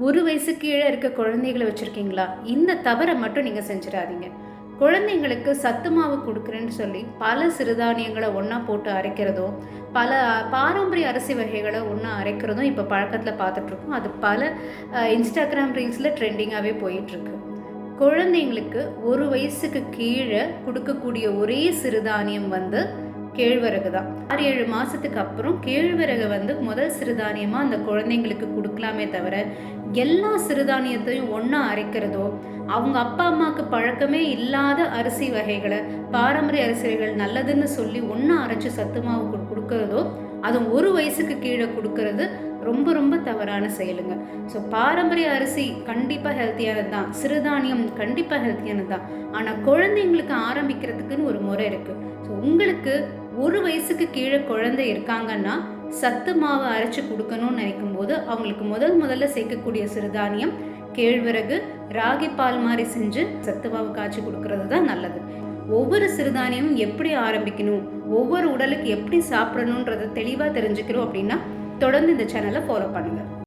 ஒரு வயசு கீழே இருக்க குழந்தைகளை வச்சுருக்கீங்களா? இந்த தவறை மட்டும் நீங்கள் செஞ்சிடாதீங்க. குழந்தைங்களுக்கு சத்து மாவு கொடுக்குறேன்னு சொல்லி பல சிறுதானியங்களை ஒன்றா போட்டு அரைக்கிறதும், பல பாரம்பரிய அரிசி வகைகளை ஒன்றா அரைக்கிறதும் இப்போ பழக்கத்தில் பார்த்துட்ருக்கோம். அது பல இன்ஸ்டாகிராம் ரீல்ஸில் ட்ரெண்டிங்காகவே போயிட்டுருக்கு. குழந்தைங்களுக்கு ஒரு வயசுக்கு கீழே கொடுக்கக்கூடிய ஒரே சிறுதானியம் கேழ்வரகு தான். 6-7 மாதத்துக்கு அப்புறம் கேழ்வரகை முதல் சிறுதானியமாக அந்த குழந்தைங்களுக்கு கொடுக்கலாமே தவிர, எல்லா சிறுதானியத்தையும் ஒன்றா அரைக்கிறதோ, அவங்க அப்பா அம்மாவுக்கு பழக்கமே இல்லாத அரிசி வகைகளை, பாரம்பரிய அரிசி வகைகள் நல்லதுன்னு சொல்லி ஒன்றா அரைச்சி சத்து மாவு கொடுக்கறதோ, அதுவும் ஒரு வயசுக்கு கீழே கொடுக்கறது ரொம்ப ரொம்ப தவறான செயலுங்க. ஸோ பாரம்பரிய அரிசி கண்டிப்பாக ஹெல்த்தியானது தான், சிறுதானியம் கண்டிப்பாக ஹெல்த்தியானது தான். ஆனால் குழந்தைங்களுக்கு ஆரம்பிக்கிறதுக்குன்னு ஒரு முறை இருக்குது. ஸோ உங்களுக்கு ஒரு வயசுக்கு கீழே குழந்தை இருக்காங்கன்னா சத்து மாவு அரைச்சி கொடுக்கணும்னு நினைக்கும் போது அவங்களுக்கு முதல்ல சேர்க்கக்கூடிய சிறுதானியம் கேழ்வரகு, ராகி பால் மாதிரி செஞ்சு சத்து மாவு காய்ச்சி கொடுக்கறது தான் நல்லது. ஒவ்வொரு சிறுதானியமும் எப்படி ஆரம்பிக்கணும், ஒவ்வொரு உடலுக்கு எப்படி சாப்பிடணுன்றதை தெளிவாக தெரிஞ்சுக்கிறோம் அப்படின்னா தொடர்ந்து இந்த சேனலை ஃபாலோ பண்ணுங்கள்.